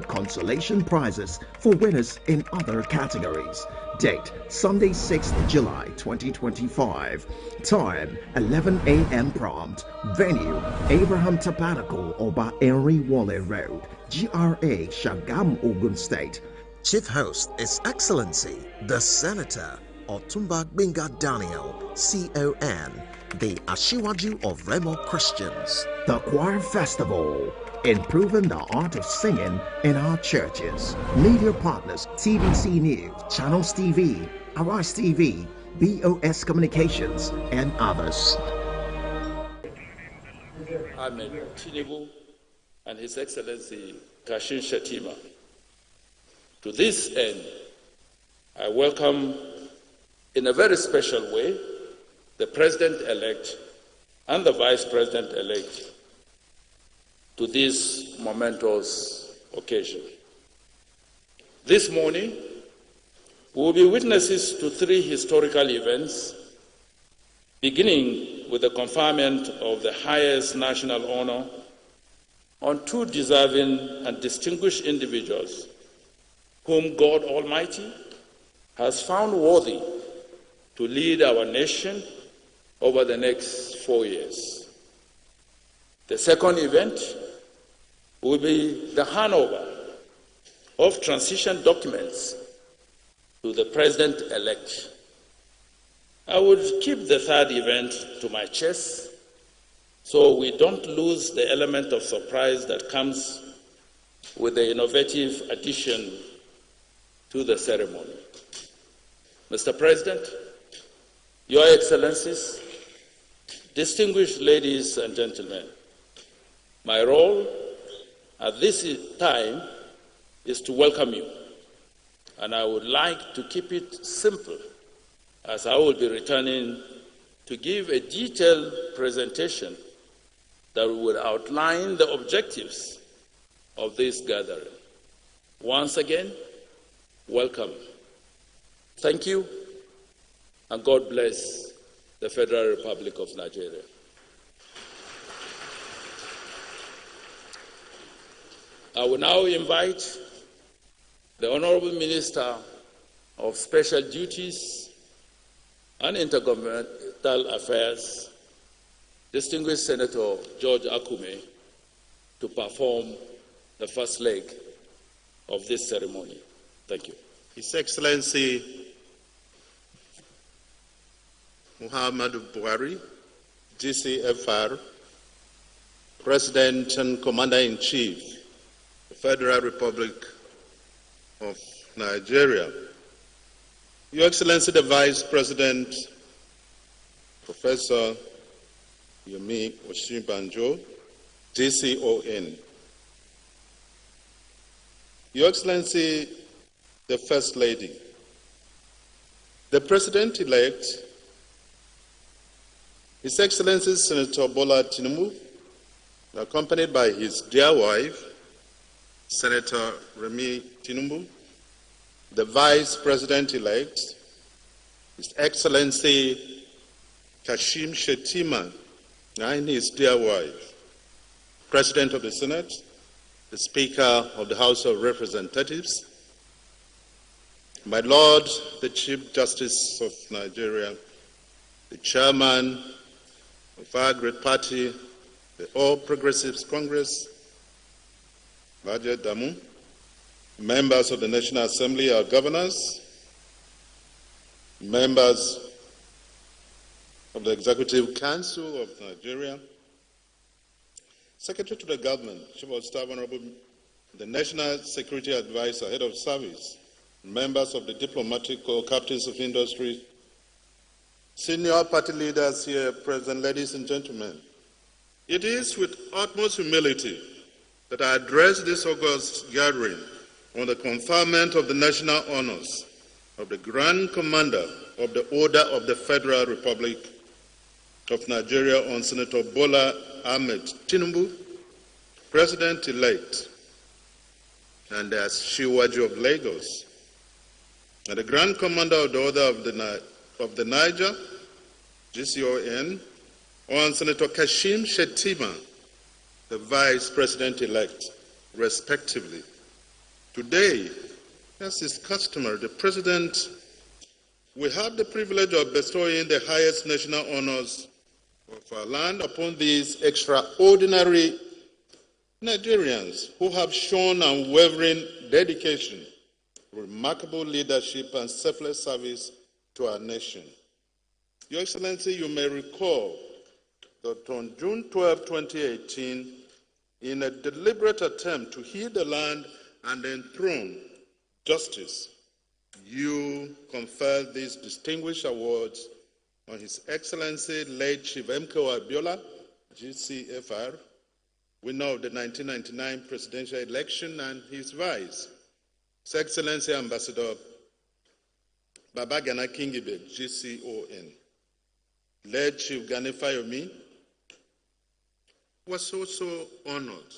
consolation prizes for winners in other categories. Date Sunday 6th July 2025. Time 11 a.m. prompt. Venue Abraham Tabernacle, Oba Henry Wale Road, GRA, Shagam, Ogun State. Chief host is Excellency the Senator Otumba Binga Daniel, CON, the Ashiwaju of Remo Christians. The Choir Festival, improving the art of singing in our churches. Media partners TVC News, Channels TV, Arise TV, BOS Communications, and others. Ahmed Tinubu and His Excellency Kashim Shettima. To this end, I welcome in a very special way the President-elect and the Vice President-elect to this momentous occasion. This morning, we will be witnesses to three historical events, beginning with the conferment of the highest national honor on two deserving and distinguished individuals whom God Almighty has found worthy to lead our nation over the next 4 years. The second event will be the handover of transition documents to the President-elect. I would keep the third event to my chest so we don't lose the element of surprise that comes with the innovative addition to the ceremony. Mr. President, Your Excellencies, distinguished ladies and gentlemen, my role at this time is to welcome you, and I would like to keep it simple, as I will be returning to give a detailed presentation that would outline the objectives of this gathering. Once again, welcome. Thank you, and God bless the Federal Republic of Nigeria. I will now invite the Honorable Minister of Special Duties and Intergovernmental Affairs, distinguished Senator George Akume, to perform the first leg of this ceremony. Thank you. His Excellency Muhammadu Buhari, GCFR, President and Commander-in-Chief, the Federal Republic of Nigeria, Your Excellency the Vice President, Professor Yomi Osinbajo, GCON, Your Excellency the First Lady, the President-elect, His Excellency Senator Bola Tinubu, accompanied by his dear wife, Senator Remi Tinubu, the Vice President-elect, His Excellency Kashim Shettima, and his dear wife, President of the Senate, the Speaker of the House of Representatives, my Lord, the Chief Justice of Nigeria, the Chairman of our great party, the All Progressives Congress, Baje Damu, members of the National Assembly, our governors, members of the Executive Council of Nigeria, Secretary to the Government, Chief of Staff, Honorable, the National Security Advisor, Head of Service, members of the Diplomatic Corps, Captains of Industry, senior party leaders here present, ladies and gentlemen. It is with utmost humility that I address this august gathering on the conferment of the national honors of the Grand Commander of the Order of the Federal Republic of Nigeria on Senator Bola Ahmed Tinubu, President-elect, and the Ashiwaju of Lagos, and the Grand Commander of the Order of the Niger, GCON, on Senator Kashim Shettima, the Vice President-elect, respectively. Today, as is customary, the President will have the privilege of bestowing the highest national honors of our land upon these extraordinary Nigerians who have shown unwavering dedication, remarkable leadership, and selfless service to our nation. Your Excellency, you may recall that on June 12, 2018, in a deliberate attempt to heal the land and enthrone justice, you conferred these distinguished awards on His Excellency late Chief MKO Abiola, GCFR, winner of the 1999 presidential election, and his vice, His Excellency Ambassador Babagana Kingibe, GCON. Late Chief Gani Fayomi was also honored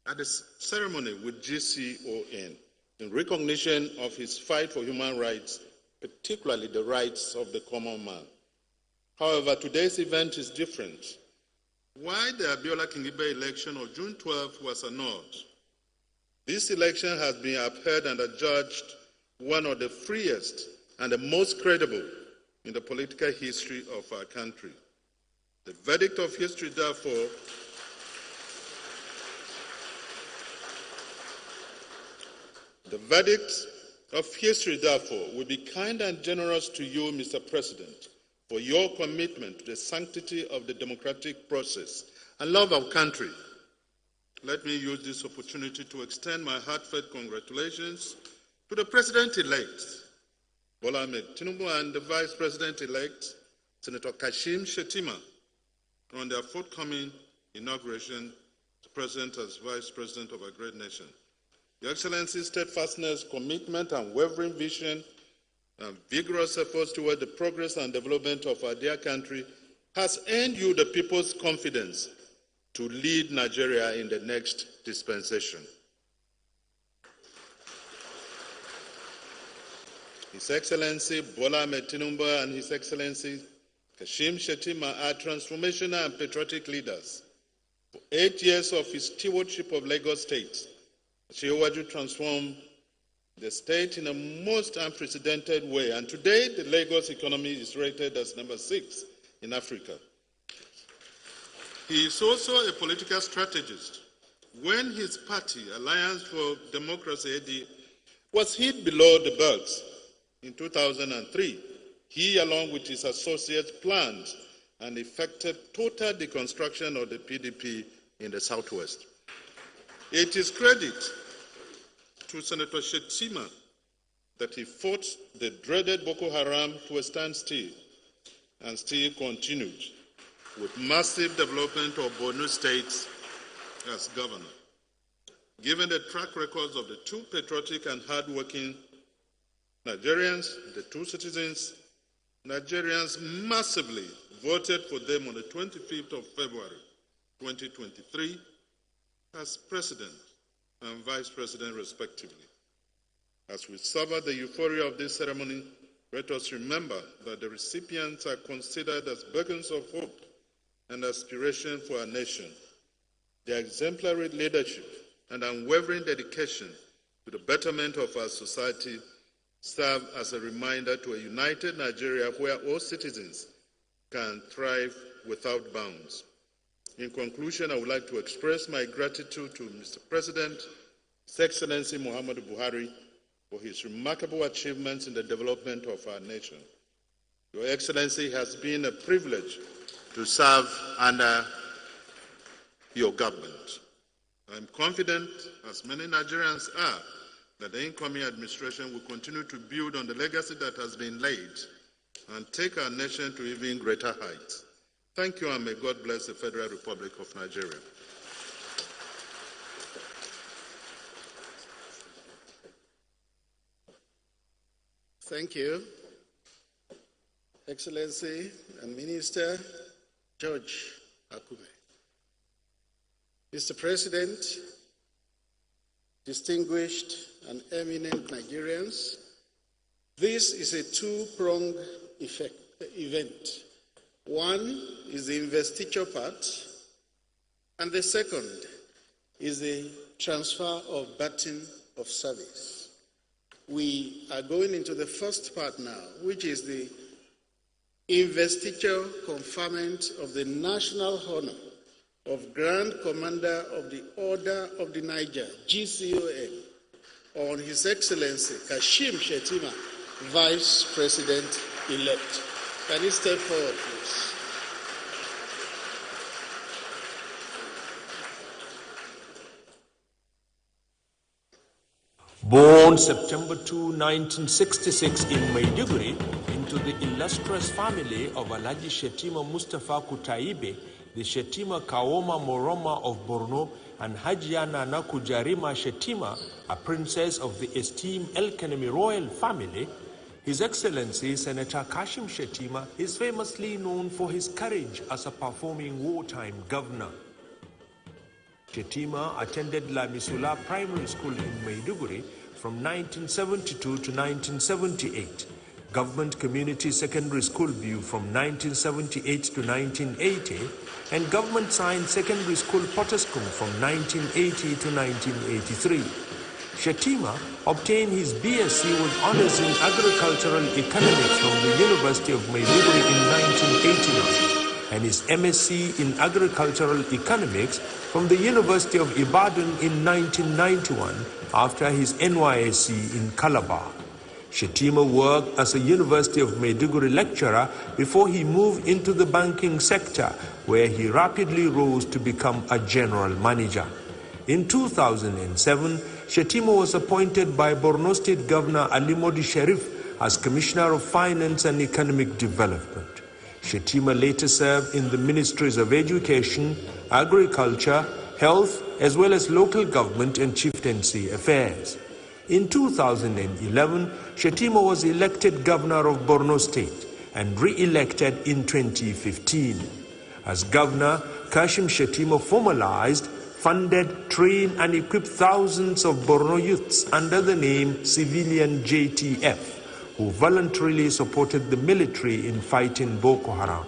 at the ceremony with GCON in recognition of his fight for human rights, particularly the rights of the common man. However, today's event is different. Why the Abiola Kingibe election of June 12 was annulled? This election has been upheld and adjudged one of the freest and the most credible in the political history of our country. The verdict of history, therefore, will be kind and generous to you, Mr. President, for your commitment to the sanctity of the democratic process and love of country. Let me use this opportunity to extend my heartfelt congratulations to the President-elect, Bola Ahmed Tinubu, and the Vice President-elect, Senator Kashim Shettima, on their forthcoming inauguration as President as Vice President of our great nation. Your Excellency's steadfastness, commitment, and unwavering vision and vigorous efforts toward the progress and development of our dear country has earned you the people's confidence to lead Nigeria in the next dispensation. His Excellency Bola Ahmed Tinubu and His Excellency Kashim Shettima are transformational and patriotic leaders. For 8 years of his stewardship of Lagos State, Shiwaju transformed the state in a most unprecedented way, and today the Lagos economy is rated as number 6 in Africa. He is also a political strategist. When his party, Alliance for Democracy, AD, was hit below the belts in 2003, he, along with his associates, planned and effected total deconstruction of the PDP in the Southwest. It is credit to Senator Shettima that he fought the dreaded Boko Haram to a standstill and still continued with massive development of Borno State as governor. Given the track records of the two patriotic and hardworking Nigerians, the two citizens, Nigerians massively voted for them on the 25th of February, 2023, as president and vice president, respectively. As we savor the euphoria of this ceremony, let us remember that the recipients are considered as beacons of hope and aspiration for our nation. Their exemplary leadership and unwavering dedication to the betterment of our society serve as a reminder to a united Nigeria where all citizens can thrive without bounds. In conclusion, I would like to express my gratitude to Mr. President, His Excellency Muhammadu Buhari, for his remarkable achievements in the development of our nation. Your Excellency, it has been a privilege to serve under your government. I am confident, as many Nigerians are, that the incoming administration will continue to build on the legacy that has been laid and take our nation to even greater heights. Thank you, and may God bless the Federal Republic of Nigeria. Thank you, Excellency and Minister George Akume. Mr. President, distinguished and eminent Nigerians, this is a two-pronged event. One is the investiture part, and the second is the transfer of baton of service. We are going into the first part now, which is the investiture conferment of the national honor of Grand Commander of the Order of the Niger, GCON, on His Excellency Kashim Shettima, Vice President-elect. Can you step forward, please? Born September 2, 1966 in Maiduguri into the illustrious family of Alhaji Shettima Mustafa Kutaibe, the Shettima Kaoma Moroma of Borno, and Hajia Nana Kujarima Shettima, a princess of the esteemed Elkanemi royal family, His Excellency Senator Kashim Shettima is famously known for his courage as a performing wartime governor. Shettima attended La Misula Primary School in Maiduguri from 1972 to 1978, Government Community Secondary School View from 1978 to 1980, and Government Science Secondary School Potoskum from 1980 to 1983. Shettima obtained his BSc with honors in agricultural economics from the University of Maiduguri in 1989 and his MSc in agricultural economics from the University of Ibadan in 1991 after his NYSc in Calabar. Shettima worked as a University of Maiduguri lecturer before he moved into the banking sector, where he rapidly rose to become a general manager. In 2007, Shettima was appointed by Borno State Governor Ali Modi Sharif as Commissioner of Finance and Economic Development. Shettima later served in the Ministries of Education, Agriculture, Health, as well as Local Government and Chieftaincy Affairs. In 2011, Shettima was elected Governor of Borno State and re-elected in 2015. As Governor, Kashim Shettima formalized, funded, trained and equipped thousands of Borno youths under the name Civilian JTF, who voluntarily supported the military in fighting Boko Haram.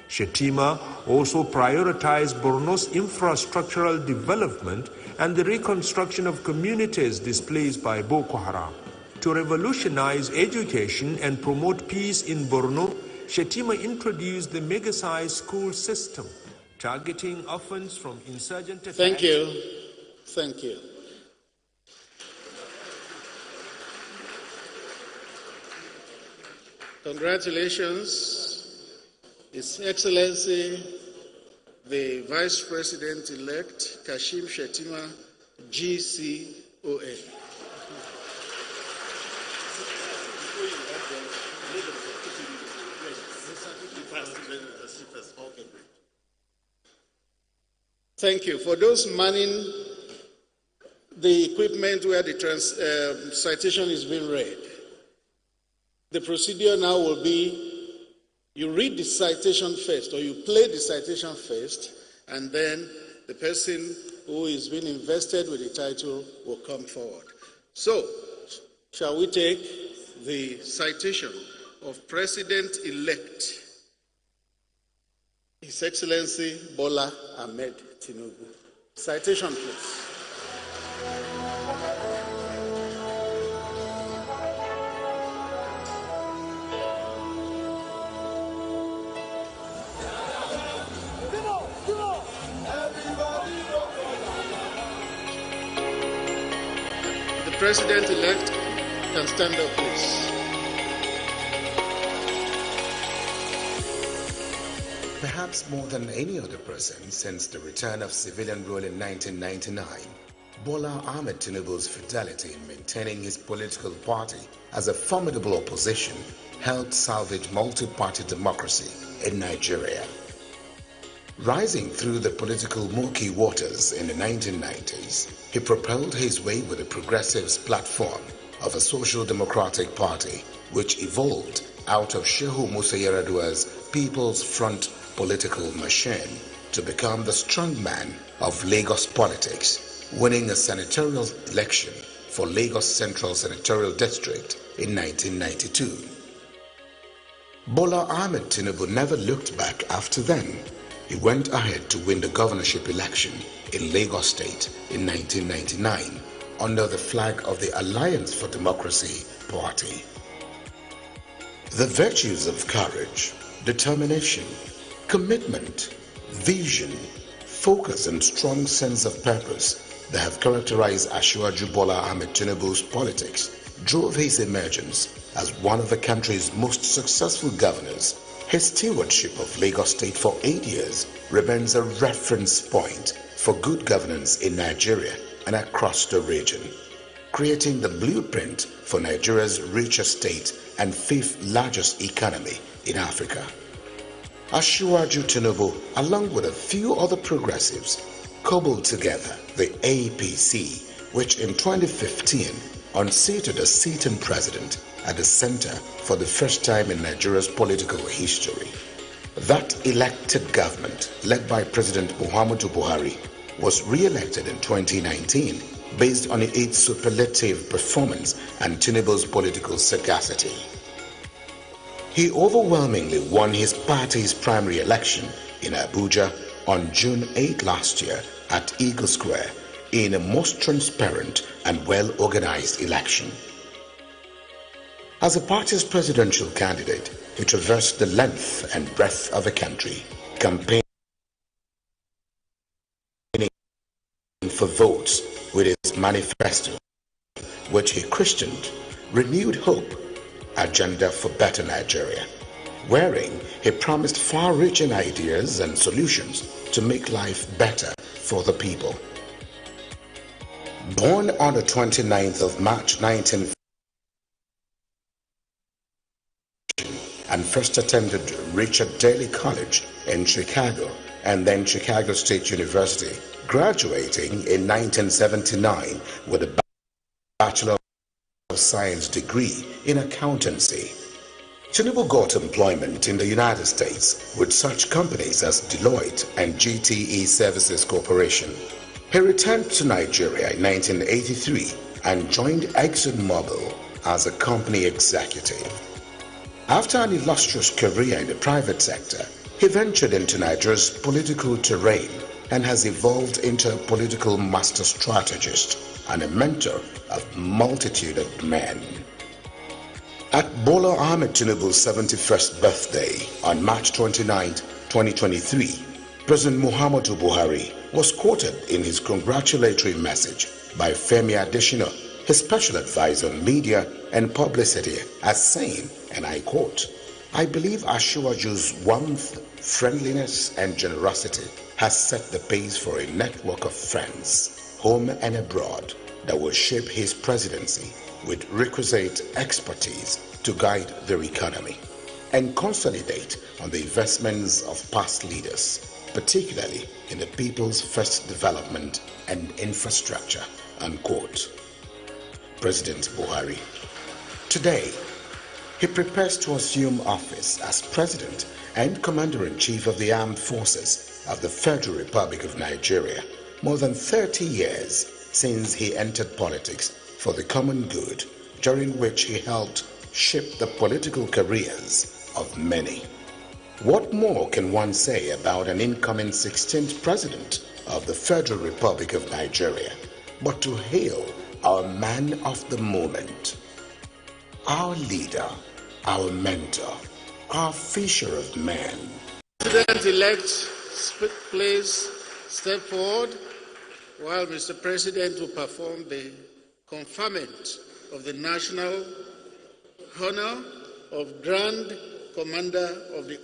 Shettima also prioritized Borno's infrastructural development and the reconstruction of communities displaced by Boko Haram. To revolutionize education and promote peace in Borno, Shettima introduced the mega-sized school system, targeting orphans from insurgent attacks. Thank you. Thank you. Congratulations, His Excellency, the Vice President-elect Kashim Shettima, GCON. Thank you. For those manning the equipment where the citation is being read, the procedure now will be you read the citation first, or you play the citation first, and then the person who is being invested with the title will come forward. So, shall we take the citation of President-elect His Excellency Bola Ahmed Tinubu. Citation, please. The President-elect can stand up, please. Perhaps more than any other person since the return of civilian rule in 1999, Bola Ahmed Tinubu's fidelity in maintaining his political party as a formidable opposition helped salvage multi-party democracy in Nigeria. Rising through the political murky waters in the 1990s, he propelled his way with the Progressives platform of a social democratic party which evolved out of Shehu Musa Yar'Adua's People's Front political machine to become the strongman of Lagos politics, winning a senatorial election for Lagos Central Senatorial District in 1992. Bola Ahmed Tinubu never looked back after then. He went ahead to win the governorship election in Lagos State in 1999, under the flag of the Alliance for Democracy Party. The virtues of courage, determination, commitment, vision, focus, and strong sense of purpose that have characterized Asiwaju Bola Ahmed Tinubu's politics drove his emergence as one of the country's most successful governors. His stewardship of Lagos State for 8 years remains a reference point for good governance in Nigeria and across the region, creating the blueprint for Nigeria's richest state and fifth largest economy in Africa. Asiwaju Tinubu, along with a few other progressives, cobbled together the APC, which in 2015 unseated a sitting president at the center for the first time in Nigeria's political history. That elected government, led by President Muhammadu Buhari, was re-elected in 2019 based on its superlative performance and Tinubu's political sagacity. He overwhelmingly won his party's primary election in Abuja on June 8 last year at Eagle Square in a most transparent and well-organized election. As the party's presidential candidate, he traversed the length and breadth of the country, campaigning for votes with his manifesto, which he christened Renewed Hope, Agenda for Better Nigeria, wherein he promised far-reaching ideas and solutions to make life better for the people. Born on the 29th of March 1950 and first attended Richard Daley College in Chicago and then Chicago State University, graduating in 1979 with a Bachelor of Science degree in accountancy. Tinubu got employment in the United States with such companies as Deloitte and GTE Services Corporation. He returned to Nigeria in 1983 and joined ExxonMobil as a company executive. After an illustrious career in the private sector, he ventured into Nigeria's political terrain and has evolved into a political master strategist and a mentor of multitude of men. At Bola Ahmed Tinubu's 71st birthday on March 29, 2023, President Muhammadu Buhari was quoted in his congratulatory message by Femi Adesina, his special advisor on media and publicity, as saying, and I quote, "I believe Asiwaju's warmth, friendliness, and generosity has set the pace for a network of friends, home and abroad, that will shape his presidency with requisite expertise to guide their economy and consolidate on the investments of past leaders, particularly in the people's first development and infrastructure," unquote. President Buhari. Today, he prepares to assume office as President and Commander-in-Chief of the Armed Forces of the Federal Republic of Nigeria, more than 30 years since he entered politics for the common good, during which he helped shape the political careers of many. What more can one say about an incoming 16th President of the Federal Republic of Nigeria but to hail our man of the moment, our leader, our mentor, our fisher of men. President-elect, please step forward while Mr. President will perform the conferment of the national honor of Grand Commander of the